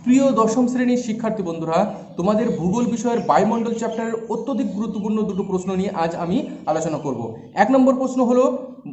প্রিয় দশম শ্রেণীর শিক্ষার্থী বন্ধুরা, তোমাদের ভূগোল বিষয়ের বায়ুমণ্ডল চ্যাপ্টারের অত্যধিক গুরুত্বপূর্ণ দুটো প্রশ্ন নিয়ে আজ আমি আলোচনা করব। 1 নম্বর প্রশ্ন হলো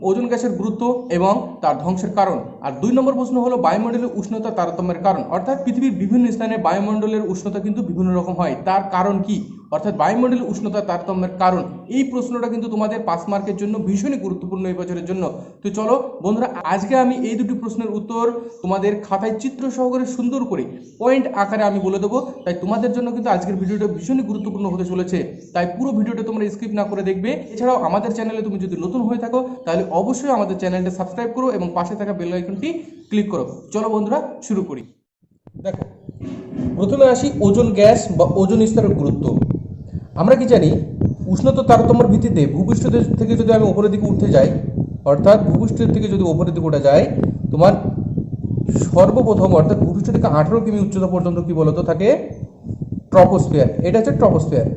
ওজোন গ্যাসের গুরুত্ব এবং তার ধ্বংসের কারণ, আর 2 নম্বর প্রশ্ন হলো বায়ুমণ্ডলের উষ্ণতা তারতম্যের কারণ। অর্থাৎ পৃথিবীর বিভিন্ন স্থানে বায়ুমণ্ডলের উষ্ণতা কিন্তু বিভিন্ন রকম হয়, তার কারণ কি, অর্থাৎ বায়ুমণ্ডলের উষ্ণতা তারতম্যের কারণ। এই প্রশ্নটা কিন্তু তোমাদের 5 মার্কের জন্য ভীষণই গুরুত্বপূর্ণ এই বছরের জন্য। তো চলো বন্ধুরা, আজকে আমি এই দুটি প্রশ্নের উত্তর তোমাদের খাতায় চিত্র সহকারে সুন্দর করে পয়েন্ট আকারে আমি বলে দেবো। তাই তোমাদের জন্য কিন্তু আজকের ভিডিওটা ভীষণই গুরুত্বপূর্ণ হতে চলেছে, তাই পুরো ভিডিওটা তোমরা স্কিপ না করে দেখবে। এছাড়াও আমাদের চ্যানেলে তুমি যদি নতুন হয়ে থাকো তাহলে অবশ্যই আমাদের চ্যানেলটা সাবস্ক্রাইব করো এবং পাশে থাকা বেল আইকনটি ক্লিক করো। চলো বন্ধুরা শুরু করি। দেখো, প্রথমে আসি ওজোন গ্যাস বা ওজোন স্তরের গুরুত্ব। আমরা কি জানি, উষ্ণতা তারতম্যের ভিত্তিতে ভূপৃষ্ঠ থেকে যদি আমি উপরের দিকে উঠতে যাই, অর্থাৎ ভূপৃষ্ঠের থেকে যদি উপরের দিকে উঠে যায়, তোমার সর্বপ্রথম অর্থাৎ ভূপৃষ্ঠ থেকে 18 কিমি উচ্চতা পর্যন্ত কি বলতো থাকে ট্রপোস্ফিয়ার। এটা হচ্ছে ট্রপোস্ফিয়ার।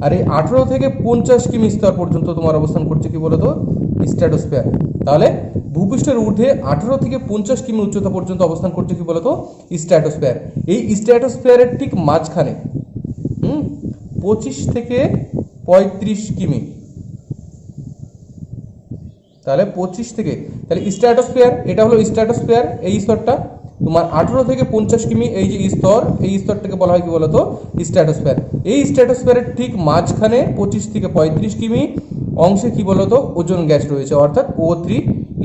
আর এই 18 থেকে 50 কিমি স্তর পর্যন্ত তোমার অবস্থান করছে কি বলতো স্ট্র্যাটোস্ফিয়ার। তাহলে ভূপৃষ্ঠের ঊর্ধ্বে 18 থেকে 50 কিমি উচ্চতা পর্যন্ত অবস্থান করছে কি বলতো স্ট্র্যাটোস্ফিয়ার। এই স্ট্র্যাটোস্ফিয়ারের ঠিক মাঝখানে 25 থেকে 35 কিমি, তাহলে 25 থেকে, তাহলে স্ট্র্যাটোস্ফিয়ার, এটা হলো স্ট্র্যাটোস্ফিয়ার। এই স্তরটা তোমার 18 থেকে 50 কিমি, এই যে স্তর, এই স্তরটাকে বলা হয় কি বলতো স্ট্র্যাটোস্ফিয়ার। এই স্ট্র্যাটোস্ফিয়ারের ঠিক মাঝখানে 25 থেকে 35 কিমি অংশে কি বলতো ওজোন গ্যাস রয়েছে, অর্থাৎ O3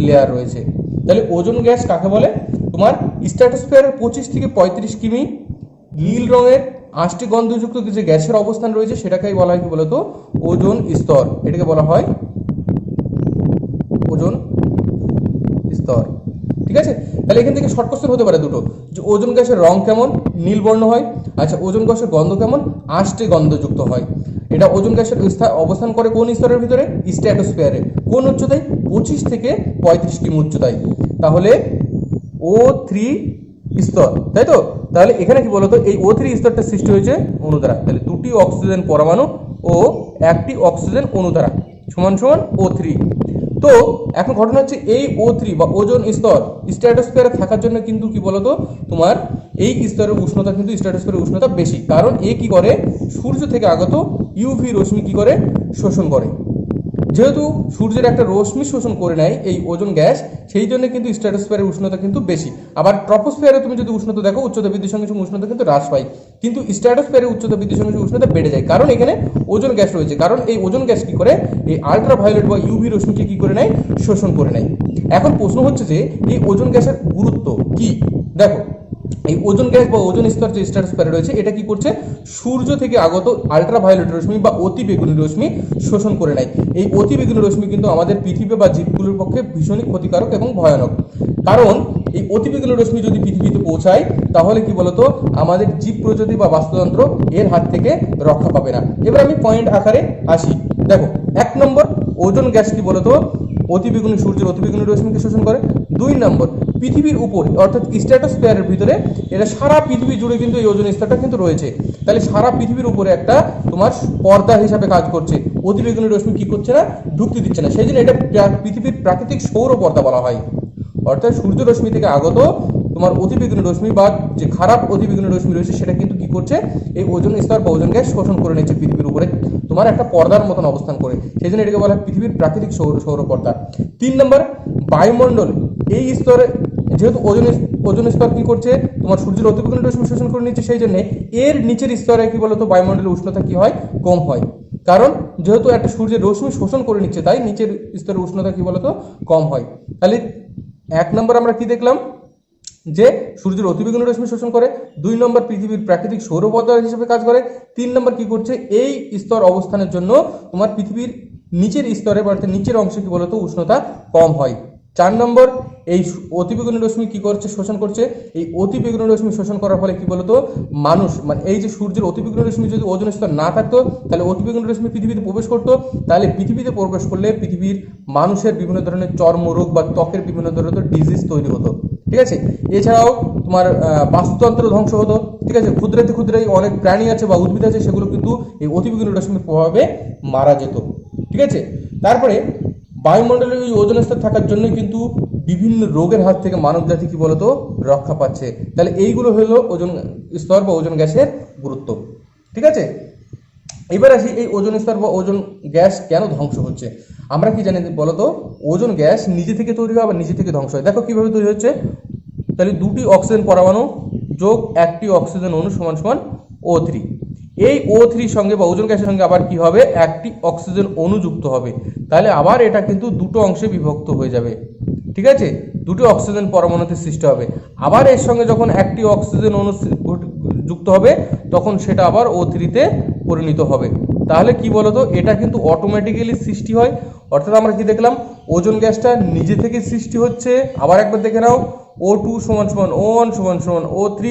লেয়ার রয়েছে। তাহলে ওজোন গ্যাস কাকে বলে? তোমার স্ট্র্যাটোস্ফিয়ারের 25 থেকে 35 কিমি নীল রঙের আষ্টি গন্ধযুক্ত যে গ্যাসের অবস্থান রয়েছে সেটাকেই বলা হয় কি বলতো ওজোন স্তর। এটাকে বলা হয় ওজোন স্তর। ঠিক আছে, তাহলে এখান থেকে শর্ট কোশ্চেন হতে পারে দুটো, যে ওজোন গ্যাসের রং কেমন, নীল বর্ণ হয়। আচ্ছা, ওজোন গ্যাসের গন্ধ কেমন, আষ্টে গন্ধযুক্ত হয়। এটা ওজোন গ্যাসের অবস্থান করে কোন স্তরের ভিতরে? স্ট্র্যাটোস্ফিয়ারে। কোন উচ্চতায়? 25 থেকে 35 কিমি উচ্চতায়। তাহলে O3 স্তর, তাই তো? তাহলে এখানে কি বলতো এই O3 স্তরটা সৃষ্টি হয়েছে অণু দ্বারা। তাহলে 2টি অক্সিজেন পরমাণু ও 1টি অক্সিজেন অণু দ্বারা সমান সমান O3। তো এখন ঘটনা হচ্ছে এই O3 বা ওজোন স্তর স্ট্র্যাটোস্ফিয়ারে থাকার জন্য কিন্তু কি বলতো তোমার এই স্তরের উষ্ণতা কিন্তু স্ট্র্যাটোস্ফিয়ারের উষ্ণতা বেশি, কারণ এ কি করে সূর্য থেকে আগত ইউভি রশ্মি কি করে শোষণ করে। যেহেতু সূর্যের একটা রশ্মি শোষণ করে নেয় এই ওজোন গ্যাস, সেই জন্য কিন্তু স্ট্র্যাটোস্ফিয়ারের উষ্ণতা কিন্তু বেশি। আবার ট্রপোস্ফিয়ারে তুমি যদি উষ্ণতা দেখো, উচ্চতা বৃদ্ধির সঙ্গে সঙ্গে উষ্ণতা কিন্তু হ্রাস পায়, কিন্তু স্ট্র্যাটোস্ফিয়ারের উচ্চতা বৃদ্ধির সঙ্গে সঙ্গে উষ্ণতা বেড়ে যায়, কারণ এখানে ওজোন গ্যাস রয়েছে। কারণ এই ওজোন গ্যাস কি করে এই আল্ট্রাভায়োলেট বা ইউভি রশ্মিকে কি করে নেয়, শোষণ করে নেয়। এখন প্রশ্ন হচ্ছে যে এই ওজোন গ্যাসের গুরুত্ব কি। দেখো, এই ওজোন গ্যাস বা ওজোন স্তর যে স্ট্র্যাটোস্ফিয়ারে রয়েছে, এটা কি করছে সূর্য থেকে আগত আল্ট্রাভায়োলেট রশ্মি বা অতি বেগুনি রশ্মি শোষণ করে নেয়। এই অতি বেগুনি রশ্মি কিন্তু আমাদের পৃথিবী বা জীবগুলোর পক্ষে ভীষণই ক্ষতিকারক এবং ভয়ানক, কারণ এই অতি বেগুনি রশ্মি যদি পৃথিবীতে পৌঁছায় তাহলে কি বলতো আমাদের জীব প্রজাতি বা বাস্তুতন্ত্র এর হাত থেকে রক্ষা পাবে না। এবার আমি পয়েন্ট আকারে আসি। দেখো, 1 নম্বর ওজোন গ্যাস কি বলতো অতিবেগুনি সূর্যের অতিবেগুনি রশ্মিকে শোষণ করে। 2 নম্বর পৃথিবীর উপর অর্থাৎ স্ট্র্যাটোস্ফিয়ারের ভিতরে, এটা সারা পৃথিবী জুড়ে কিন্তু এই ওজোন স্তরটা কিন্তু রয়েছে। তাহলে সারা পৃথিবীর উপরে একটা তোমার পর্দা হিসাবে কাজ করছে, অতিবেগুনি রশ্মি কি করছে না, ঢুকতে দিচ্ছে না। সেই জন্য এটা পৃথিবীর প্রাকৃতিক সৌর পর্দা বলা হয়। অর্থাৎ সূর্য রশ্মি থেকে আগত তোমার অতিবেগুনি রশ্মি বা যে খারাপ অতিবেগুনি রশ্মি রয়েছে সেটা কিন্তু কি করছে এই ওজোন স্তর বা ওজোন গ্যাস শোষণ করে নিচ্ছে পৃথিবীর উপরে তোমার একটা পর্দার মতন অবস্থান করে। সেই জন্য এটাকে বলা হয় পৃথিবীর প্রাকৃতিক সৌর পর্দা। 3 নম্বর বায়ুমণ্ডল এই স্তরে, যেহেতু ওজোন স্তর কি করছে তোমার সূর্যের অতিবেগুনি রশ্মি শোষণ করে নিচ্ছে, সেই জন্য এর নিচের স্তরে কি বলতো বায়ুমণ্ডলের উষ্ণতা কি হয়, কম হয়। কারণ যেহেতু একটা সূর্যের রশ্মি শোষণ করে নিচ্ছে, তাই নিচের স্তরের উষ্ণতা কি বলতো কম হয়। তাহলে 1 নম্বর আমরা কি দেখলাম, যে সূর্যের অতিবেগুনি রশ্মি শোষণ করে। 2 নম্বর পৃথিবীর প্রাকৃতিক সৌর পর্দা হিসেবে কাজ করে। 3 নম্বর কি করছে এই স্তর অবস্থানের জন্য তোমার পৃথিবীর নিচের স্তরে বা নিচের অংশে কি বলতো উষ্ণতা কম হয়। 4 নম্বর এই অতিবেগুনি রশ্মি কি করছে, শোষণ করছে। এই অতিবেগুনি রশ্মি শোষণ করার ফলে কি বলতো মানুষ, মানে এই যে সূর্যের অতিবেগুনি রশ্মি যদি ওজোন স্তর না থাকতো তাহলে অতিবেগুনি রশ্মি পৃথিবীতে প্রবেশ করতো, তাহলে পৃথিবীতে প্রবেশ করলে পৃথিবীর মানুষের বিভিন্ন ধরনের চর্মরোগ বা ত্বকের বিভিন্ন ধরনের ডিজিজ তৈরি হতো। ঠিক আছে, এছাড়াও তোমার বাস্তুতন্ত্র ধ্বংস হতো। ঠিক আছে, ক্ষুদ্রাতি ক্ষুদ্রাতি অনেক প্রাণী আছে বা উদ্ভিদ আছে, সেগুলো কিন্তু এই অতিবেগুনি রশ্মির প্রভাবে মারা যেত। ঠিক আছে, তারপরে বায়ুমণ্ডলে ওই ওজোন স্তর থাকার জন্যই কিন্তু বিভিন্ন রোগের হাত থেকে মানব জাতি কি বলতো রক্ষা পাচ্ছে। তাহলে এইগুলো হলো ওজোন স্তর বা ওজোন গ্যাসের গুরুত্ব। ঠিক আছে, এবার আসি এই ওজোন স্তর বা ওজোন গ্যাস কেন ধ্বংস হচ্ছে। আমরা কি জানি বলতো, ওজোন গ্যাস নিজে থেকে তৈরি হয় আবার নিজে থেকে ধ্বংস হয়। দেখো কিভাবে তৈরি হচ্ছে, তাহলে দুটি অক্সিজেন পরমাণু যোগ একটি অক্সিজেন অণু সমান সমান O3। এই O3 সঙ্গে বা ওজোন গ্যাসের সঙ্গে আবার কি হবে, একটি অক্সিজেন অণু যুক্ত হবে, তাহলে আবার এটা কিন্তু দুটো অংশে বিভক্ত হয়ে যাবে। ঠিক আছে, দুটো অক্সিজেন পরমাণুতে সৃষ্টি হবে, আবার এর সঙ্গে যখন একটি অক্সিজেন অণু যুক্ত হবে তখন সেটা আবার O3-তে পরিণত হবে। তাহলে কি বলতো, এটা কিন্তু অটোমেটিক্যালি সৃষ্টি হয়। অর্থাৎ আমরা কি দেখলাম, ওজোন গ্যাসটা নিজে থেকে সৃষ্টি হচ্ছে। আবার একবার দেখে নাও, O2 সমান সমান O1 সমান সমান O3,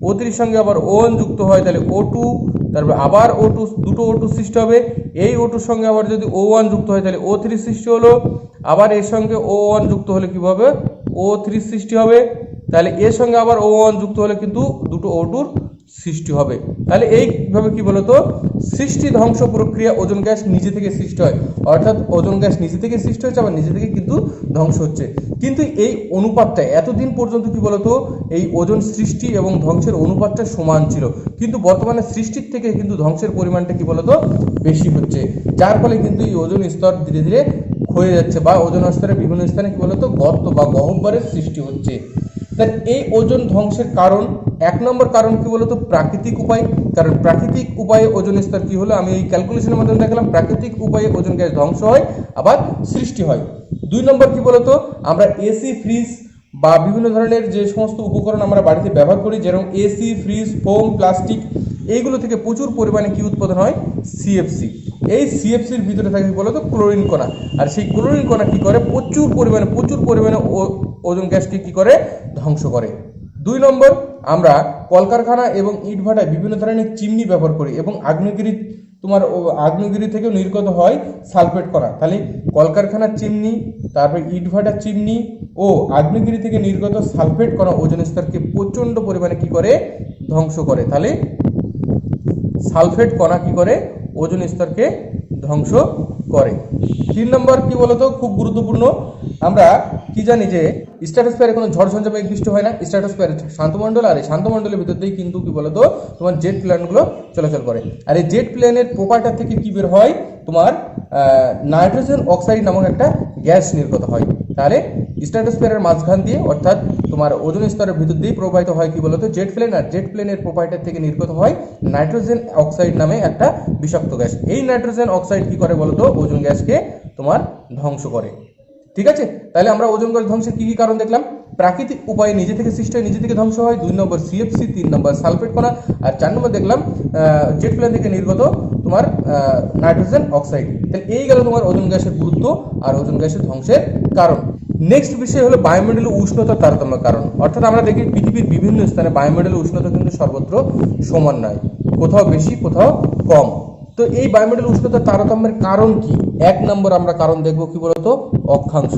O3-র সঙ্গে আবার O1 যুক্ত হয় তাহলে O2, তারপর আবার O2, দুটো O2 সৃষ্টি হবে। এই O2-র সঙ্গে আবার যদি O1 যুক্ত হয় তাহলে O3 সৃষ্টি হলো, আবার এর সঙ্গে O1 যুক্ত হলে কি হবে, O3 সৃষ্টি হবে। তাহলে এর সঙ্গে আবার O1 যুক্ত হলে কিন্তু দুটো O2-র সৃষ্টি হবে। তাহলে এইভাবে কি বলতো, সৃষ্টি ধ্বংস প্রক্রিয়া ওজোন গ্যাস নিজে থেকে সৃষ্টি হয়। অর্থাৎ ওজোন গ্যাস নিজে থেকে সৃষ্টি হচ্ছে, আবার নিজে থেকে কিন্তু ধ্বংস হচ্ছে। কিন্তু এই অনুপাতটা এতদিন পর্যন্ত কি বলতো, এই ওজোন সৃষ্টি এবং ধ্বংসের অনুপাতটা সমান ছিল, কিন্তু বর্তমানে সৃষ্টির থেকে কিন্তু ধ্বংসের পরিমাণটা কি বলতো বেশি হচ্ছে, যার ফলে কিন্তু এই ওজোন স্তর ধীরে ধীরে ক্ষয়ে যাচ্ছে বা ওজোন স্তরের বিভিন্ন স্থানে কি বলতো গর্ত বা গহ্বরের সৃষ্টি হচ্ছে। তাই এই ওজোন ধ্বংসের কারণ, এক নম্বর কারণ কি বলতো, প্রাকৃতিক উপায়। কারণ প্রাকৃতিক উপায়ে ওজোন স্তর কি হলো, আমি এই ক্যালকুলেশনের মাধ্যমে দেখলাম প্রাকৃতিক উপায়ে ওজোন গ্যাস ধ্বংস হয় আবার সৃষ্টি হয়। দুই নম্বর কি বলতো, আমরা এসি, ফ্রিজ বা বিভিন্ন ধরনের যে সমস্ত উপকরণ আমরা বাড়িতে ব্যবহার করি, যেরকম এসি, ফ্রিজ, ফোম, প্লাস্টিক, এইগুলো থেকে প্রচুর পরিমাণে কি উৎপাদন হয়, সিএফসি। এই সিএফসির ভিতরে থাকে কি বলতো ক্লোরিন কণা, আর সেই ক্লোরিন কণা কি করে, প্রচুর পরিমাণে ওজোন গ্যাসকে কি করে, ধ্বংস করে। দুই নম্বর, আমরা কলকারখানা এবং ইটভাটায় বিভিন্ন ধরনের চিমনি ব্যবহার করি এবং আগ্নেয়গিরি থেকেও নির্গত হয় সালফেট কণা। তাহলে কলকারখানার চিমনি, তারপরে ইটভাটার চিমনি ও আগ্নেয়গিরি থেকে নির্গত সালফেট কণা ওজোন স্তরকে প্রচণ্ড পরিমাণে কি করে, ধ্বংস করে। তাহলে সালফেট কণা কি করে, ওজোন স্তরকে ধ্বংস করে। তিন নম্বর কি বলতো, খুব গুরুত্বপূর্ণ, আমরা কি জানি যে স্ট্র্যাটোস্ফিয়ারে কোনো ঝড় ঝঞ্ঝা মেঘ বৃষ্টি হয় না। স্ট্র্যাটোস্ফিয়ার শান্তমণ্ডল, আর এই শান্তমণ্ডলের ভিতর দিয়েই কিন্তু কি বলতো তোমার জেট প্লেনগুলো চলাচল করে। আর এই জেট প্লেনের প্রোপাইটার থেকে কি বের হয়, তোমার নাইট্রোজেন অক্সাইড নামক একটা গ্যাস নির্গত হয়। তাহলে স্ট্র্যাটোস্ফিয়ারের মাঝখান দিয়ে, অর্থাৎ তোমার ওজোন স্তরের ভিতর দিয়ে প্রবাহিত হয় কি বলতো জেট প্লেন, আর জেট প্লেনের প্রোপাইটার থেকে নির্গত হয় নাইট্রোজেন অক্সাইড নামে একটা বিষাক্ত গ্যাস। এই নাইট্রোজেন অক্সাইড কি করে বলতো, ওজোন গ্যাসকে তোমার ধ্বংস করে। ঠিক আছে, তাহলে আমরা ওজোন গ্যাস ধ্বংসের কি কি কারণ দেখলাম, প্রাকৃতিক উপায়ে নিজে থেকে সৃষ্টি হয়, নিজে থেকে ধ্বংস হয়, দুই নম্বর সিএফসি, তিন নম্বর সালফেট কণা, আর চার নম্বর দেখলাম জেট প্লেন থেকে নির্গত তোমার নাইট্রোজেন অক্সাইড। তাহলে এই গেল তোমার ওজোন গ্যাসের গুরুত্ব আর ওজোন গ্যাসের ধ্বংসের কারণ। নেক্সট বিষয় হলো বায়ুমণ্ডলীয় উষ্ণতার তারতম্য কারণ। অর্থাৎ আমরা দেখি পৃথিবীর বিভিন্ন স্থানে বায়ুমণ্ডলীয় উষ্ণতা কিন্তু সর্বত্র সমান নয়, কোথাও বেশি কোথাও কম। তো এই বায়ুমণ্ডলীয় উষ্ণতার তারতম্যের কারণ কি, এক নম্বর আমরা কারণ দেখবো কি বলতো, অক্ষাংশ।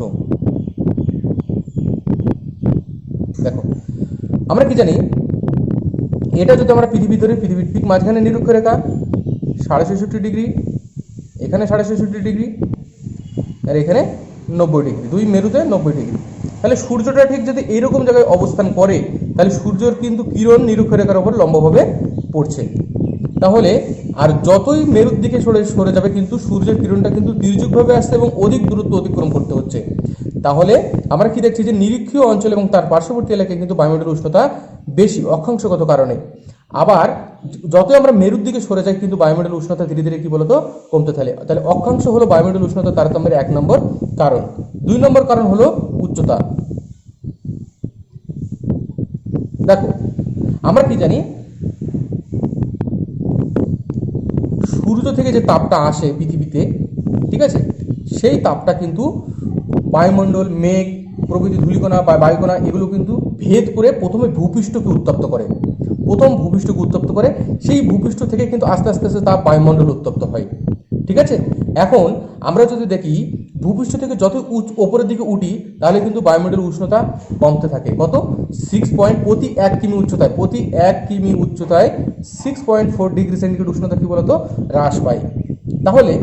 দেখো আমরা কি জানি, এটা যদি আমরা পৃথিবী ধরি, পৃথিবীর ঠিক মাঝখানে নিরক্ষরেখা 66.5 ডিগ্রি, এখানে 66.5 ডিগ্রি, আর এখানে 90 ডিগ্রি, দুই মেরুতে 90 ডিগ্রি। তাহলে সূর্যটা ঠিক যদি এইরকম জায়গায় অবস্থান করে, তাহলে সূর্যের কিন্তু কিরণ নিরক্ষরেখার ওপর লম্বভাবে পড়ছে। তাহলে আর যতই মেরুর দিকে সরে যাবে কিন্তু সূর্যের কিরণটা কিন্তু তির্যকভাবে আসছে এবং অধিক দূরত্ব অতিক্রম করতে হচ্ছে। তাহলে আমরা কি দেখছি যে নিরক্ষীয় অঞ্চল এবং তার পার্শ্ববর্তী এলাকায় কিন্তু বায়ুমণ্ডলের উষ্ণতা বেশি অক্ষাংশগত কারণে। আবার যতই আমরা মেরুর দিকে সরে যাই কিন্তু বায়ুমণ্ডলের উষ্ণতা ধীরে ধীরে কি বলতো কমতে থাকে। তাহলে অক্ষাংশ হলো বায়ুমণ্ডলের উষ্ণতা তারতম্যের এক নম্বর কারণ। দুই নম্বর কারণ হলো উচ্চতা। দেখো আমরা কি জানি, সূর্য থেকে যে তাপটা আসে পৃথিবীতে, ঠিক আছে, সেই তাপটা কিন্তু বায়ুমণ্ডল, মেঘ প্রভৃতি ধূলিকণা বা বায়ুকণা এগুলো কিন্তু ভেদ করে প্রথমে ভূপৃষ্ঠকে উত্তপ্ত করে, সেই ভূপৃষ্ঠ থেকে কিন্তু আস্তে আস্তে আস্তে তাপ বায়ুমণ্ডল উত্তপ্ত হয়। ঠিক আছে, এখন আমরা যদি দেখি ভূপৃষ্ঠ থেকে যত ওপরের দিকে উঠি তাহলে কিন্তু বায়ুমণ্ডলের উষ্ণতা কমতে থাকে। কত, 6 প্রতি 1 কিমি উচ্চতায় 6.4 ডিগ্রি সেন্টিগ্রেড উষ্ণতা কি বলতো হ্রাস পায়। তাহলে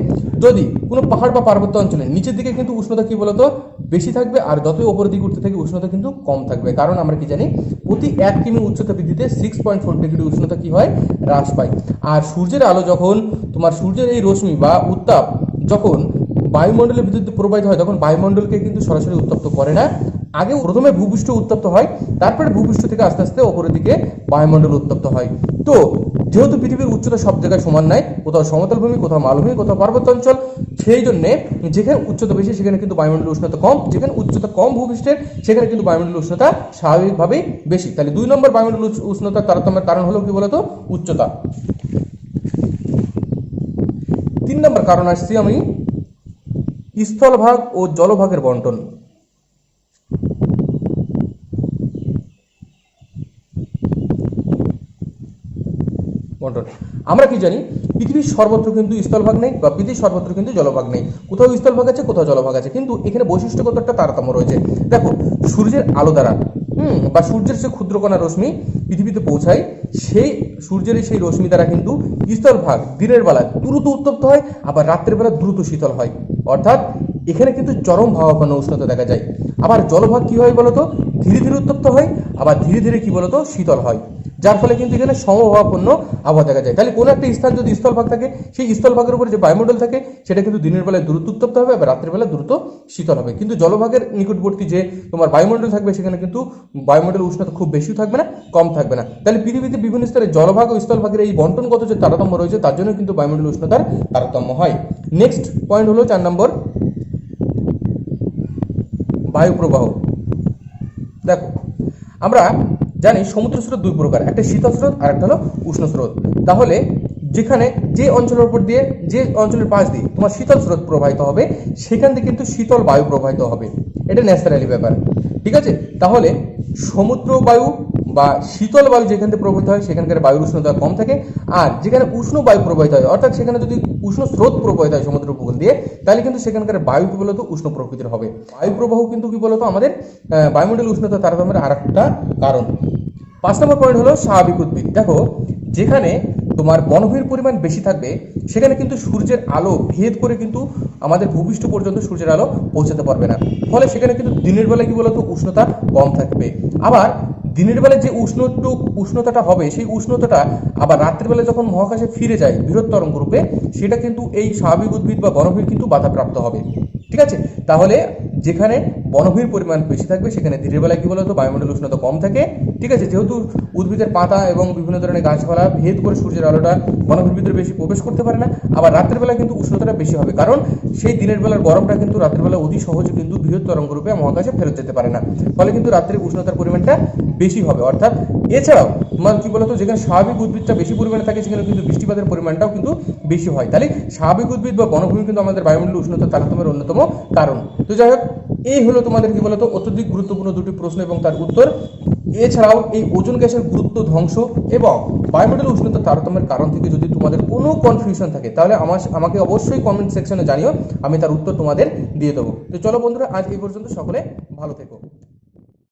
যদি কোনো পাহাড় বা পার্বত্য অঞ্চলে নিচের দিকে কিন্তু উষ্ণতা কি বলতো বেশি থাকবে, আর যতই ওপরের দিকে উঠতে থাকে উষ্ণতা কিন্তু কম থাকবে। কারণ আমরা কি জানি, প্রতি 1 কিমি উচ্চতা বৃদ্ধিতে 6.4 ডিগ্রি উষ্ণতা কি হয়, হ্রাস পায়। আর সূর্যের আলো যখন তোমার সূর্যের এই রশ্মি বা উত্তাপ যখন বায়ুমণ্ডলের ভিতর দিয়ে প্রবাহিত হয়, তখন বায়ুমণ্ডলকে কিন্তু সরাসরি উত্তপ্ত করে না, আগে প্রথমে ভূপৃষ্ঠ উত্তপ্ত হয়, তারপরে ভূপৃষ্ঠ থেকে আস্তে আস্তে ওপরের দিকে বায়ুমণ্ডল উত্তপ্ত হয়। তো যেহেতু পৃথিবীর উচ্চতা সব জায়গায় সমান নয়, কোথাও সমতল ভূমি, কোথাও মালভূমি, কোথাও পার্বত্য অঞ্চল, সেই জন্যে যেখানে উচ্চতা বেশি সেখানে কিন্তু বায়ুমণ্ডলের উষ্ণতা কম, যেখানে উচ্চতা কম ভূপৃষ্ঠের সেখানে কিন্তু বায়ুমণ্ডলের উষ্ণতা স্বাভাবিকভাবেই বেশি। তাহলে 2 নম্বর বায়ুমণ্ডল উষ্ণতার তারতম্যের কারণ হলো কি বলতো, উচ্চতা। 3 নম্বর কারণ আসছি আমি, স্থলভাগ ও জলভাগের বন্টন। আমরা কি জানি, পৃথিবীর সর্বত্র কিন্তু স্থলভাগ নেই, বা পৃথিবীর সর্বত্র কিন্তু জলভাগ নেই, কোথাও স্থলভাগ আছে, কোথাও জলভাগ আছে, কিন্তু এখানে বৈশিষ্ট্যগত একটা তারতম্য রয়েছে। দেখো, সূর্যের আলো দ্বারা বা সূর্যের যে ক্ষুদ্রকণা রশ্মি পৃথিবীতে পৌঁছায়, সেই সূর্যের সেই রশ্মি দ্বারা কিন্তু স্থলভাগ দিনের বেলা দ্রুত উত্তপ্ত হয়, আবার রাত্রের বেলা দ্রুত শীতল হয়। অর্থাৎ এখানে কিন্তু চরম ভাবাপন্ন উষ্ণতা দেখা যায়। আবার জলভাগ কি হয় বলতো, ধীরে ধীরে উত্তপ্ত হয়, আবার ধীরে ধীরে কি বলতো, শীতল হয়, যার ফলে কিন্তু এখানে সমভাবাপন্ন আবহাওয়া দেখা যায়। তাহলে কোনো একটা স্থান যদি স্থলভাগ থাকে, সেই স্থলভাগের উপরে যে বায়ুমণ্ডল থাকে সেটা কিন্তু দিনের বেলায় দ্রুত উত্তপ্ত হবে, আবার রাত্রের বেলা দ্রুত শীতল হবে। কিন্তু জলভাগের নিকটবর্তী যে তোমার বায়ুমণ্ডল থাকবে সেখানে কিন্তু বায়ুমণ্ডলের উষ্ণতা খুব বেশি থাকবে না, কম থাকবে না। তাহলে পৃথিবীতে বিভিন্ন স্তরে জলভাগ ও স্থলভাগের এই বন্টনগত যে তারতম্য রয়েছে, তার জন্য কিন্তু বায়ুমণ্ডলের উষ্ণতার তারতম্য হয়। নেক্সট পয়েন্ট হলো 4 নম্বর, বায়ু প্রবাহ। দেখো, আমরা জানি সমুদ্র স্রোত 2 প্রকার, একটা শীতল স্রোত আর একটা হলো উষ্ণ স্রোত। তাহলে যেখানে যে অঞ্চলের উপর দিয়ে, যে অঞ্চলের পাশ দিয়ে তোমার শীতল স্রোত প্রবাহিত হবে, সেখান থেকে কিন্তু শীতল বায়ু প্রবাহিত হবে, এটা ন্যাচারালি ব্যাপার। ঠিক আছে, তাহলে সমুদ্র বায়ু বা শীতল বায়ু যেখান থেকে প্রবাহিত হয় সেখানকার বায়ুর উষ্ণতা কম থাকে, আর যেখানে উষ্ণ বায়ু প্রবাহিত হয়, অর্থাৎ সেখানে যদি উষ্ণ স্রোত প্রবাহিত হয় সমুদ্র উপকূল দিয়ে, তাহলে কিন্তু সেখানকার বায়ু কি বলতো, উষ্ণ প্রকৃতির হবে। বায়ু প্রবাহ কিন্তু কি বলতো আমাদের বায়ুমণ্ডল উষ্ণতা তারতম্যের আর একটা কারণ। 5 নম্বর পয়েন্ট হলো স্বাভাবিক উদ্ভিদ। দেখো, যেখানে তোমার বনভূমির পরিমাণ বেশি থাকবে সেখানে কিন্তু সূর্যের আলো ভেদ করে কিন্তু আমাদের ভূপৃষ্ঠ পর্যন্ত সূর্যের আলো পৌঁছাতে পারবে না, ফলে সেখানে কিন্তু দিনের বেলায় কি বলতো, উষ্ণতা কম থাকবে। আবার দিনের বেলায় যে উষ্ণতাটা হবে, সেই উষ্ণতাটা আবার রাত্রের বেলা যখন মহাকাশে ফিরে যায় বৃহৎ তরঙ্গ রূপে, সেটা কিন্তু এই স্বাভাবিক উদ্ভিদ বা বনভূমি কিন্তু বাধাপ্রাপ্ত হবে। ঠিক আছে, তাহলে যেখানে বনভূমির পরিমাণ বেশি থাকবে সেখানে দিনের বেলায় কি বলতো, বায়ুমণ্ডল উষ্ণতা কম থাকে। ঠিক আছে, যেহেতু উদ্ভিদের পাতা এবং বিভিন্ন ধরনের গাছপালা ভেদ করে সূর্যের আলোটা বনভূমির ভিতরে বেশি প্রবেশ করতে পারে না, আবার রাত্রের বেলা কিন্তু উষ্ণতাটা বেশি হবে, কারণ সেই দিনের বেলার গরমটা কিন্তু রাত্রের বেলা অতি সহজে কিন্তু বৃহৎ তরঙ্গ রূপে মহাকাশে ফেরত যেতে পারে না, ফলে কিন্তু রাত্রের উষ্ণতার পরিমাণটা বেশি হবে। অর্থাৎ এছাড়াও তোমার কি বলতো, যেখানে স্বাভাবিক উদ্ভিদটা বেশি পরিমাণে থাকে সেখানে কিন্তু বৃষ্টিপাতের পরিমাণটাও কিন্তু বেশি হয়। তাহলে স্বাভাবিক উদ্ভিদ বা বনভূমি কিন্তু আমাদের বায়ুমণ্ডল উষ্ণতা তারতম্যের অন্যতম কারণ। তো যাই হোক, এই হলো তোমাদের কি বলতো অত্যধিক গুরুত্বপূর্ণ 2টি প্রশ্ন এবং তার উত্তর। এছাড়াও এই ওজোন গ্যাসের গুরুত্ব, ধ্বংস এবং বায়ুমণ্ডল উষ্ণতা তারতম্যের কারণ থেকে যদি তোমাদের কোনো কনফিউশন থাকে, তাহলে আমাকে অবশ্যই কমেন্ট সেকশনে জানিও, আমি তার উত্তর তোমাদের দিয়ে দেবো। তো চলো বন্ধুরা, আজ এই পর্যন্ত, সকলে ভালো থেকো।